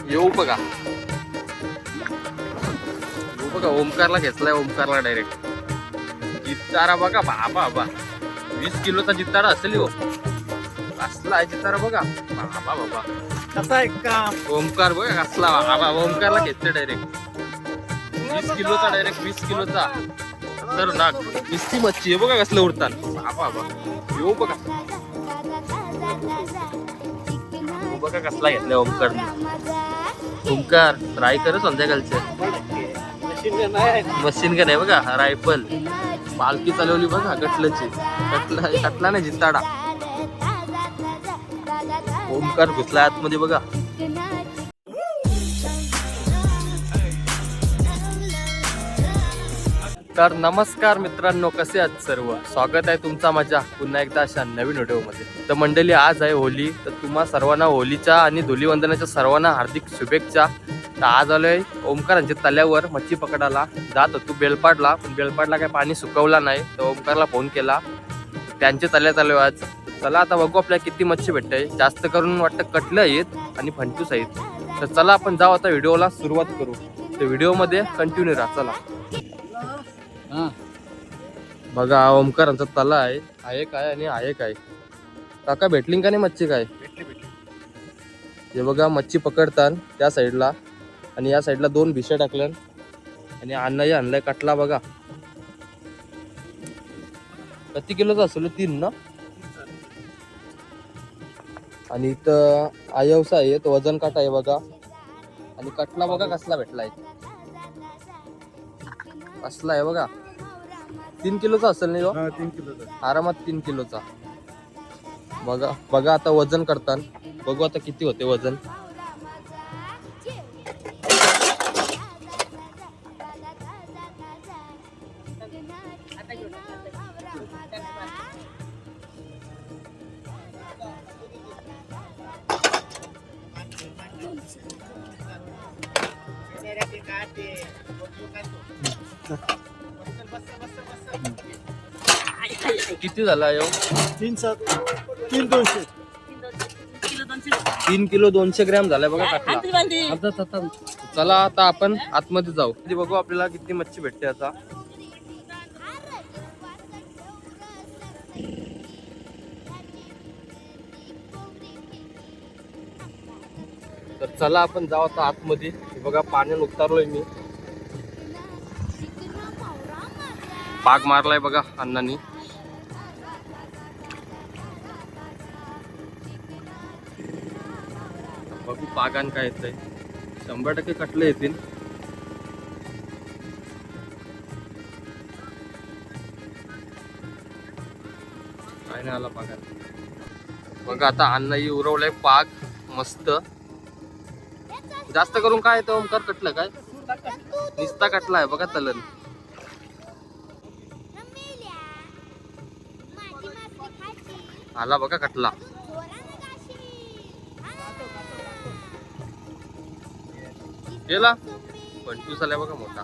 येऊ बघा, येऊ बघा, ओमकारला घेतलाय, ओमकारला डायरेक्ट जितारा बघा. बाबा बाबा 20 किलोचा जितारा असेल हो. कसला आहे जितारा बघा. बाबा बाबा कसा आहे का ओमकार बघा कसला. बाबा ओमकारला घेतलं डायरेक्ट 20 किलोचा, डायरेक्ट 20 किलोचा. तर नाक नुसती मच्छी आहे बघा कसलं उडतात. बाबा बाबा येऊ बघा, बघा कसला घेतलाय ओमकार. ओमकार ट्राय कर संध्याकाळचं. मशीन का नाही बघा, रायफल पालखी चालवली बघा कटलाची. कटला नाही जिताडा. ओमकार घुसला आतमध्ये बघा. तर नमस्कार मित्रांनो, कसे आहात सर्व. स्वागत आहे तुमचा माझ्या पुन्हा एकदा अशा नवीन व्हिडिओमध्ये. तर मंडळी आज आहे होली, तर तुम्हा सर्वांना होलीच्या आणि धुलीवंदनाच्या सर्वांना हार्दिक शुभेच्छा. तर आज आलोय ओमकारांच्या तल्यावर मच्छी पकडायला. जात होतो बेलपाडला, पण बेलपाडला काही पाणी सुकवला नाही, तर ओमकारला फोन केला. त्यांचे तल्यात आलोय आज. चला आता बघू आपल्याला किती मच्छी भेटते. जास्त करून वाटतं कटलं आहेत आणि फंटूस आहेत. तर चला आपण जाऊ आता व्हिडिओला सुरुवात करू. तर व्हिडिओमध्ये कंटिन्यू राहा. चला बघा ओमकारांचा तला आहे काय आणि आहे काय. काका भेटली का नाही मच्छी काय. हे बघा मच्छी पकडतात त्या साईडला आणि या साईडला 2 भिशा टाकल्या आणि अण्णाही आणलाय कटला बघा. किती किलोचा असेल 3 ना. आणि इथं आयवसा आहे, तो वजन काटा आहे बघा. आणि कटला बघा कसला भेटलाय, कसला आहे बघा. 3 किलोचा असेल नाही. 3 किलोचा आरामात 3 किलोचा. बघा बघा आता वजन करतात. बघू आता किती होते वजन. किती झाला यो. 3 किलो 200 ग्रॅम झालाय बघा कटला. चला आता आपण आतमध्ये जाऊ, बघू आपल्याला किती मच्छी भेटते आता. तर चला आपण जाऊ आता आतमध्ये. बघा पाण्यात उतरलोय मी. पाग मारलाय बघा अण्णांनी. बघू पागान काय येतंय. 100% कटले येतील. काय नाही आला पागान. बघा आता अण्णाही उरवलंय पाग मस्त. जास्त करून काय येतं ओमकार कटलं काय निस्ता कटला आहे बघा तलन. आला बघा कटला. गेला पंचूस आला बघा मोठा.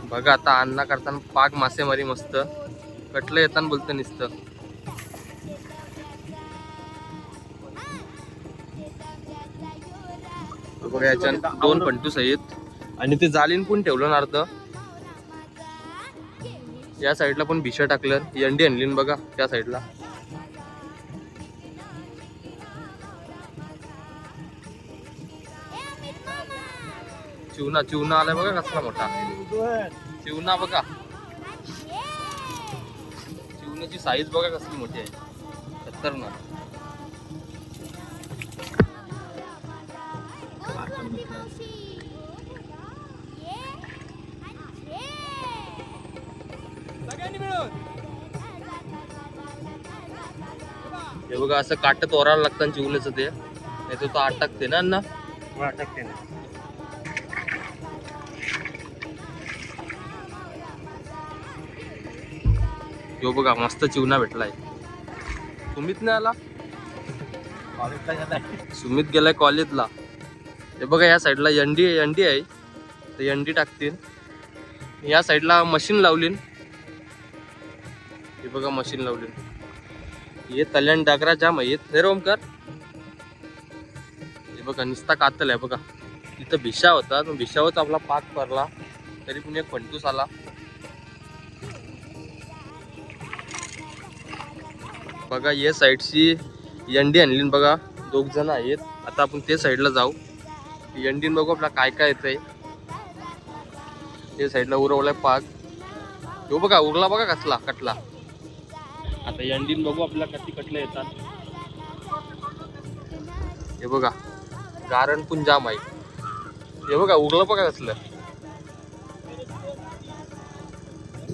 बघा आता अण्णा करताना पाग मासेमारी मस्त. कटलं येताना बोलतं नुसतं. बघा याच्यात 2 पंटूस आहेत आणि ते जालीन पण ठेवलं ना अर्ध. या साईडला पण भिशा टाकलं. अंडी आणली बघा त्या साईडला. चिवना आलाय बघा कसला मोठा चिवना. बघा चिवण्याची साईज बघा कसली मोठी आहे. 70 ना. हे बघा असं काटत ओरायला लागतं चिवण्याचं ते, नाही तर तो अटकते ना अण्णा. अटकते ना. यो बघा मस्त चिवना भेटलाय. सुमित नाही आला. सुमित गेलाय कॉलेजला. हे बघा या साईडला अंडी आहे, तर अंडी टाकतील. या साईडला मशीन लावली. हे बघा मशीन लावली. हे तल्याण डागरा जाम आहेत हे रे ओमकार. हे बघा नुसता कातल आहे बघा. तिथं भिशा होता तो भिशावरच आपला पाक पडला तरी पण एक फंटूस आला. बघा या साईडची यंडी आणली बघा. 2 जण आहेत. आता आपण ते साईडला जाऊ. यंडीन बघू आपला काय काय येतंय. ते साईडला उरवलाय पाक. तो बघा उरला बघा कसला कटला. आता यंडीन बघू आपला किती कटले येतात. हे बघा गारण पण जाम आहे. हे बघा उरलं बघा कसलं.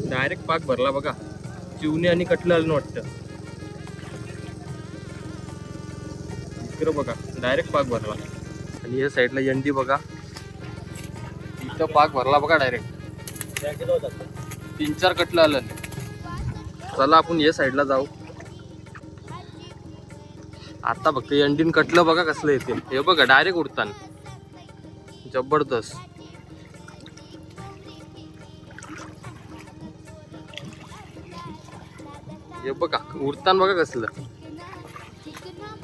डायरेक्ट पाक भरला बघा. चिवणे आणि कटलं आलं वाटतं. इकडं बघा डायरेक्ट पाक भरला. आणि या साईडला यंडी बघा इथं पाक भरला बघा डायरेक्ट. 3-4 कटलं आलं. चला आपण या साईडला जाऊ. आता बघ यंडीन कटलं बघा कसलं येते. हे बघा डायरेक्ट उडतान जबरदस्त. हे बघा उडतान बघा कसलं.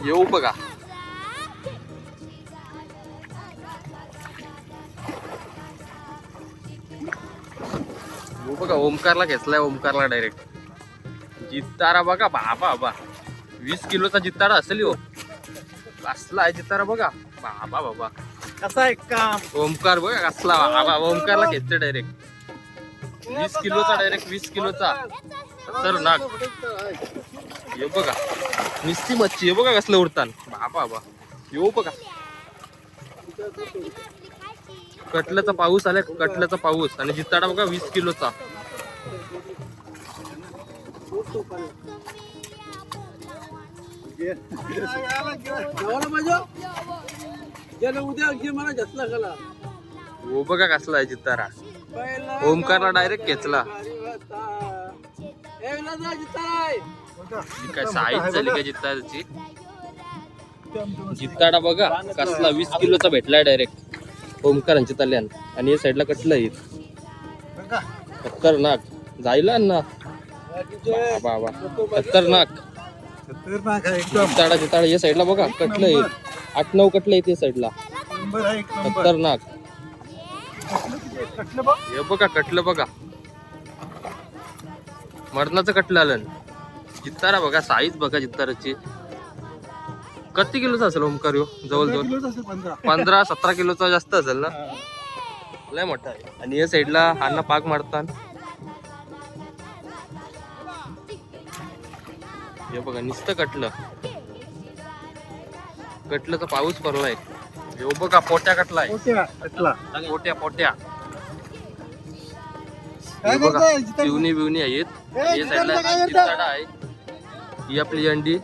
येऊ बघा बघा ओमकारला घेतलाय. ओमकारला डायरेक्ट जितारा बघा. बाबा बाबा 20 किलोचा जितारा असेल हो. कसला आहे जितारा बघा. बाबा बाबा कसा आहे काम. ओमकार बघा कसला. बाबा ओमकारला घेतलं डायरेक्ट 20 किलोचा. डायरेक्ट 20 किलोचा तर नाग. हे बघा निस्ती मच्छी. हे बघा कसलं उडतान. बाबा बाबा येऊ बघा. कटल्याचा पाऊस आलाय. कटल्याचा पाऊस आणि जिताडा बघा 20 किलोचा. हो बघा कसला आहे जितारा. ओमकारला डायरेक्ट खेचला. काय साईज झाली का जिताराची. जिताडा बघा कसला 20 किलोचा भेटलाय डायरेक्ट ओमकारांची तल्यान. आणि या साईडला कटलं येत खतरनाक जायला ना. बाबा खतरनाक जिताडा. जिताडा या साईडला बघा कटलं येत. 8-9 कटलं येत या साईडला. खतरनाक. हे बघा कटलं बघा. मरणाचं कटलं आलं. जितारा बघा साईज बघा जिताराची. किती किलोचा असेल ओमकार यो. जवळजवळ 15-17 किलोचा जास्त असेल ना. लय मोठा आहे. आणि या साईडला अण्णा पाक मारतात. हे बघा नुसतं कटलं. कटलं तर पाऊस पडलाय. हे बघा पोट्या कटलाय. पोट्या पोट्या. हे बघा चिवणी बिवणी आहेत. या साईडला जिताडा आहे. ही आपली अंडी.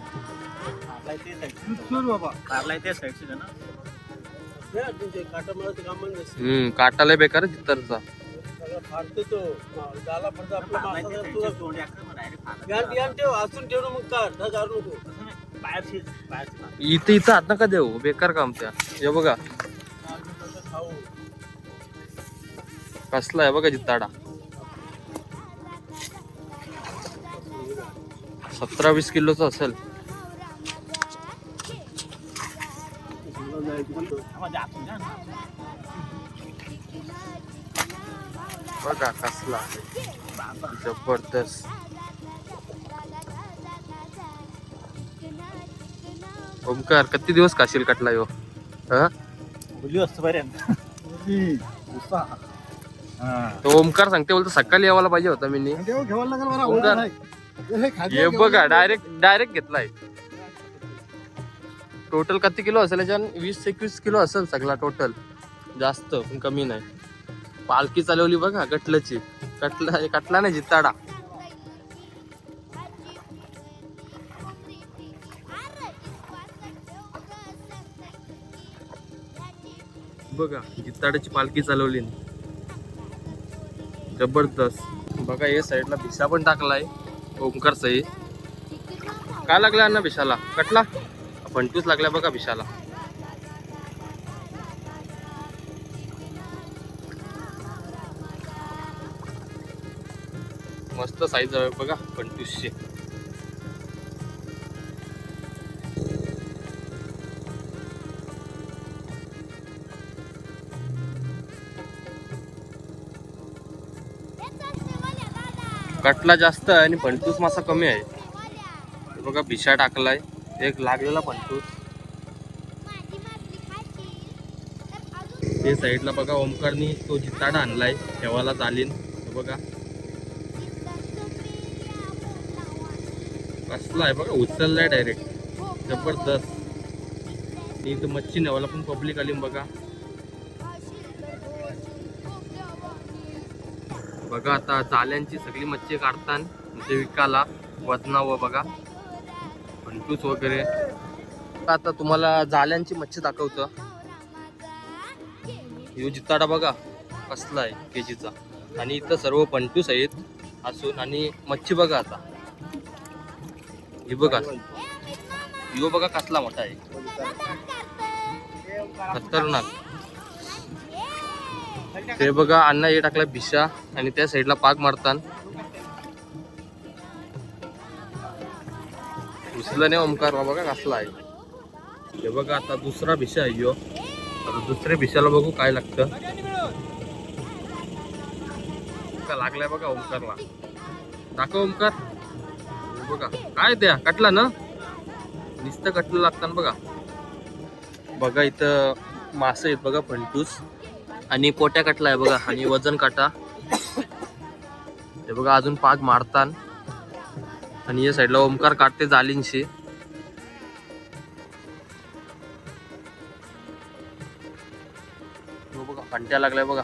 काटाला बेकार जितारचा. इथं इथं हात नका देऊ बेकार काम त्या. हे बघा कसला आहे बघा जिताडा. 17-20 किलोचा असेल. बघा कसला जबरदस्त. ओमकार किती दिवस काशील कटला यो. तो ओमकार सांगते बोलतो सकाळी यावायला पाहिजे होता मी. ओमकार हे बघा डायरेक्ट घेतलाय. टोटल किती किलो असेल याच्यात. 20-21 किलो असेल सगळा टोटल. जास्त पण कमी नाही. पालखी चालवली बघा कटल्याची. कटला नाही जिताडा. बघा जिताडाची पालखी चालवली जबरदस्त. बघा या साईडला भिसा पण टाकलाय ओमकार सही. काय लागला अण्णा भिशाला. कटला फंटूस लागला बघा भिशाला. मस्त साईज आहे बघा फंटूसची. कटला जास्त आहे आणि फंटूस मासा कमी आहे. हे बघा भिशा टाकलाय, एक लागलेला फंटूस. ते साईडला बघा ओमकारनी तो जिताडा आणलाय ठेवायला चालीन. हे बघा कसला आहे बघा, उचललाय डायरेक्ट, जबरदस्त. इथं मच्छी नेवायला पण पब्लिक आली बघा. बघा आता जाल्यांची सगळी मच्छी काढतात म्हणजे विकायला वजनावर. बघा फंटूस वगैरे. आता तुम्हाला जाल्यांची मच्छी दाखवतो. यो जिताडा बघा कसला आहे केजीचा, आणि इथं सर्व फंटूस आहेत असून. आणि मच्छी बघा आता ही बघा, यो बघा कसला मोठा आहे, खतरनाक. ते बघा अण्णा हे टाकला भिशा आणि त्या साईडला पाक मारतात. उचला नाही ओमकार बघा कसला आहे. हे बघा आता दुसरा भिशा आहे यो. आता दुसऱ्या भिशाला बघू काय लागतं. लागलाय बघा ओमकारला, दाखव ओमकार. बघा काय द्या कटला ना, नुसतं कटलं लागतं बघा. बघा इथं मासे आहेत बघा फंटूस, आणि पोट्या कटला आहे बघा, आणि वजन काटा. हे बघा अजून पाग मारतान. आणि या साईडला ओमकार काढते जालींशी. बघा फंट्या लागलाय बघा,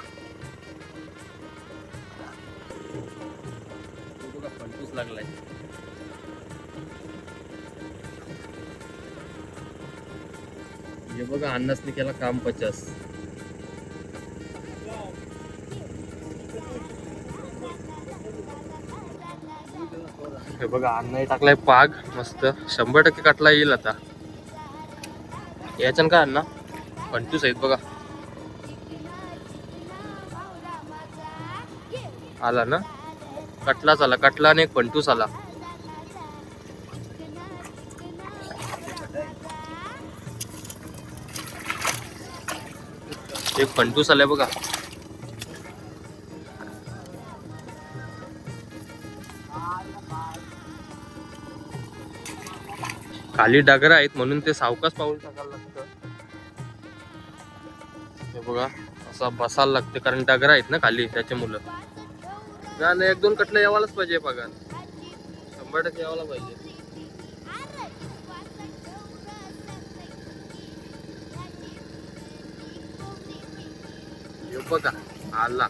बघा फंटूस लागलाय. हे बघा अण्णासने केला काम 50. हे बघा अण्णाही टाकलाय पाग मस्त, 100% कटला येईल आता. याच्यान का अण्णा फंटूस आहेत बघा. आला ना, कटलाच आला, कटला आणि एक फंटूस आला. एक फंटूस आलाय बघा. खाली डगरा आहेत म्हणून ते सावकाश पाऊल टाकायला लागतं. हे बघा असा बसायला लागतं कारण डगरा आहेत ना खाली, त्याच्या मुलं. नाही 1-2 कटलं यावालाच पाहिजे बघा, 100% यावाला पाहिजे. बघा आला,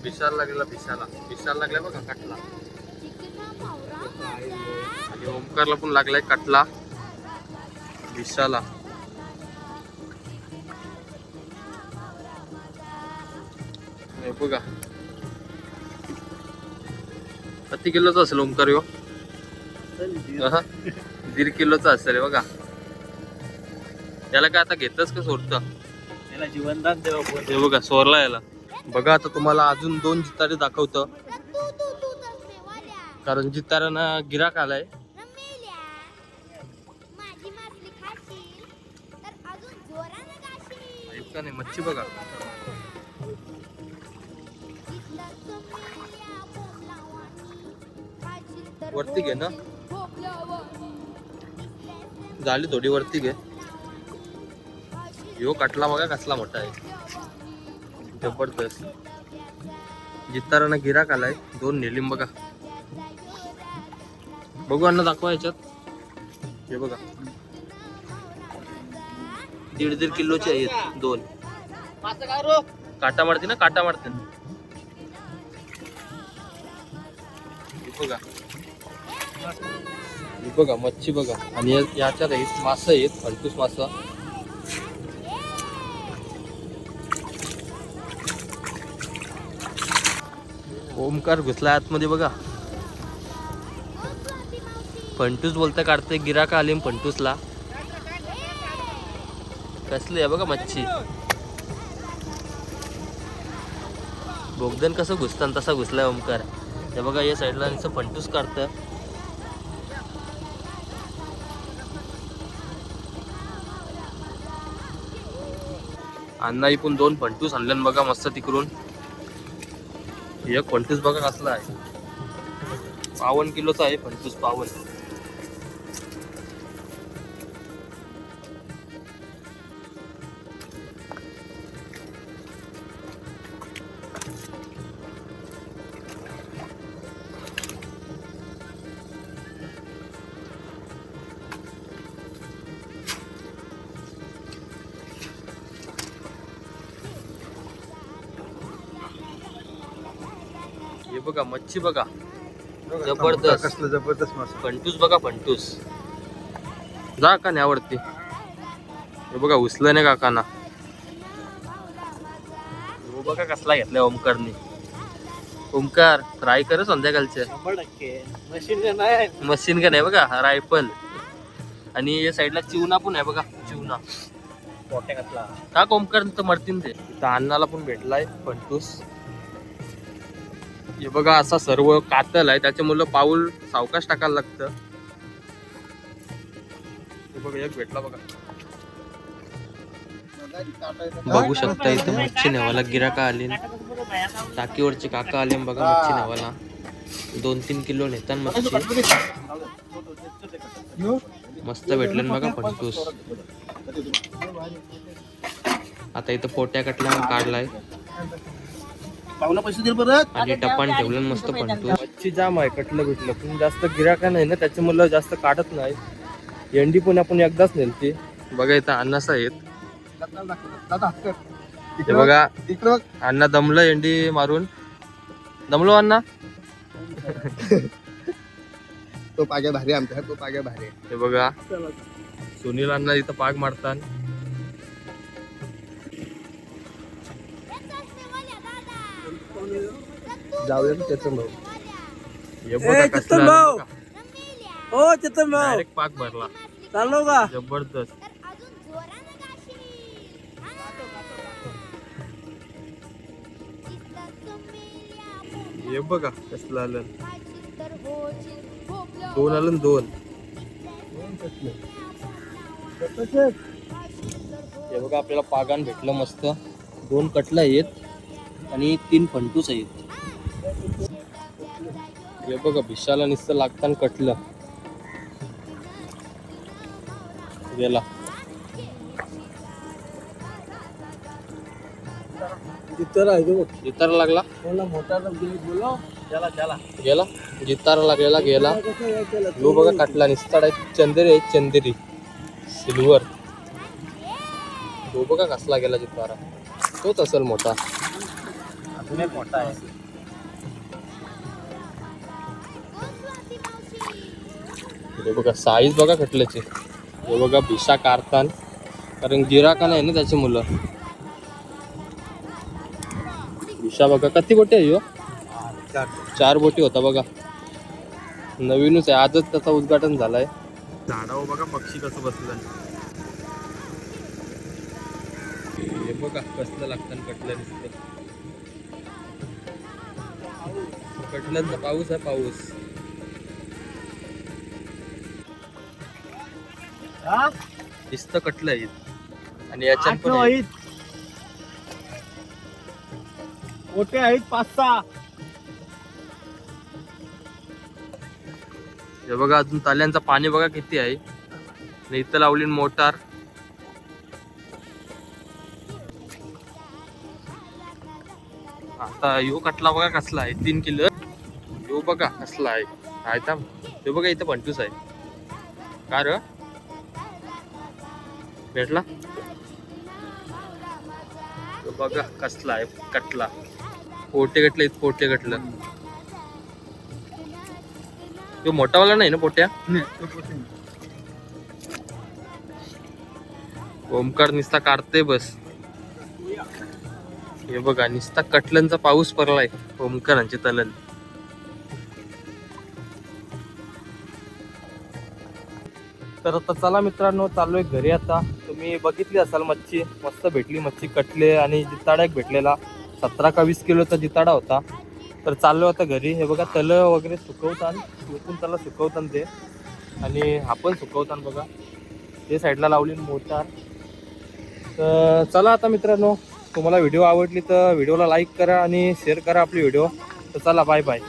भिशाला लागलेला, भिशाला लागलाय बघा कटला. आणि ओमकारला पण लागलाय कटला भिशाला. हे बघा किती किलोचा असेल ओमकार यो? 1.5 किलोचा असेल बघा. त्याला काय आता घेतच का सोडतं? त्याला जीवनदान देवा. हे बघा सोरला याला. बघा आता तुम्हाला अजून 2 जितारे दाखवतो, कारण जिताऱ्यांना गिराक आलाय. ऐका नाही मच्छी बघा, वरती घे ना, झाली थोडी वरती घे. यो कटला बघा कसला मोठा आहे, जबरदस्त. जितारांना गिराक आलाय, 2 नेलीम बघा. बघू अण्णा दाखवा याच्यात. हे बघा 1.5 किलोचे आहेत 2. काटा मारते ना, काटा मारते. बघा बघा मच्छी बघा, आणि याच्यात आहेत मासे आहेत, फंटूस मासा. ओमकार घुसला आतमध्ये बघा. फंटूस बोलता काढते, गिराका आले फंटूसला. कसली आहे बघा मच्छी. बोगदन कसं घुसतं तसा घुसलाय ओमकार. हे बघा या साईडला फंटूस काढतं. अण्णाही पण 2 फंटूस आणल्यान बघा मस्त तिकडून. एक फंटूस बघा कसला आहे, 52 किलोचा आहे फंटूस, 52. हे बघा मच्छी बघा, जबरदस्त. कसलं जबरदस्त मासा. फंटूस बघा फंटूस. जा का न्यावरती. हे बघा उचलं नाही काकांना. हो बघा कसला घेतलाय ओमकारने. ओमकार ट्राय कर संध्याकाळचे. 100% मशीन नाही. मशीन का नाही बघा, रायफल. आणि या साईडला चिवना पण आहे बघा, चिवना. पोट्या घातला. का ओमकार तर मरतीन ते. इथं अन्नाला पण भेटलाय फंटूस. हे बघा असा सर्व कातल आहे, त्याच्यामुळे पाऊल सावकाश टाकायला लागतं. हे बघा एक भेटला बघा. बघू शकता इथं मच्छी नेवाला गिराका आली, टाकीवरचे काका आले बघा मच्छी नेवाला. 2-3 किलो नेतान मच्छी. मस्त भेटले बघा फंटूस. आता इथं पोट्या कटला काढलाय पावला पैसे दे परत. आणि टपान ठेवलं मस्त फंटूस. मच्छी जाम आहे, कटलं भेटलं पण जास्त गिराका नाही ना, त्याच्यामुळे जास्त काढत नाही. एंडी पण आपण एकदाच नेलती बघा. इथं अन्नास आहेत. हे बघा अण्णा दमलं एंडी मारून. दमलो अण्णा. तो पाग्या भारी आमचा, तो पाग्या भारी. हे बघा सुनील अण्णा इथं पाग मारतात. जाऊया त्याचं भाऊ. हे बघा कसला हो चेतन भाऊ डायरेक्ट पाग भरला. चाललो का. जबरदस्त. हे बघा कसलं आलं. 2 आलं 2. हे बघा आपल्याला पागान भेटलं मस्त. 2 कटला आहेत आणि 3 फंटूस आहेत. हे बघा भिशाला नुसतं लागताना कटलं गेला. जितारा लागला गेला. जितारा लागलेला गेला. यो बघा काटला निस्ताड आहे. चंदेरी आहे, चंदेरी सिल्वर. तो बघा कसला गेला जितारा. तोच असेल मोठा. अजून एक मोठा आहे. हे बघा साईज बघा कटल्याची. हे बघा भिशा काढतान, कारण गिराका नाही ना त्याची मुलं. भिशा बघा किती बोटी आहे. 4 बोटी होता बघा. नवीनच आहे, आजच त्याचा उद्घाटन झालाय. झाडावर बघा पक्षी कसं बसलं. हे बघा कसलं लागतं कटलं दिसतं. कटल्यांचा पाऊस आहे, पाऊस. दिसतं कटलं आहे. आणि याच्यात पण आहे. मोठे आहेत 5-6. हे बघा अजून ताल्यांचं पाणी बघा किती आहे. आणि इथं लावली मोटार. आता यो कटला बघा कसला आहे. 3 किलो. यो बघा कसला आहे. आता हे बघा इथं फंटूस आहे. का र भेटला. बघा कसला आहे कटला. पोटे कटले, पोटे कटलं. तो मोठावाला नाही ना पोट्या. ओमकार निस्ता काढते बस. हे बघा निस्ता कटल्यांचा पाऊस पडलाय ओमकारांचे तलन. तर आता चला मित्रांनो, चाललोय घरी. आता तुम्ही बघितली असाल मच्छी मस्त भेटली. मच्छी कटले आणि जिताडा एक भेटलेला. 17 का 20 किलोचा जिताडा होता. तर चाललो आता घरी. हे बघा तल वगैरे सुकवतान, सुकून त्याला सुकवतान ते. आणि आपण सुकवतान बघा. ते साईडला लावली मोटार. तर चला आता मित्रांनो, तुम्हाला व्हिडिओ आवडली तर व्हिडिओला लाईक करा आणि शेअर करा आपली व्हिडिओ. तर चला बाय बाय.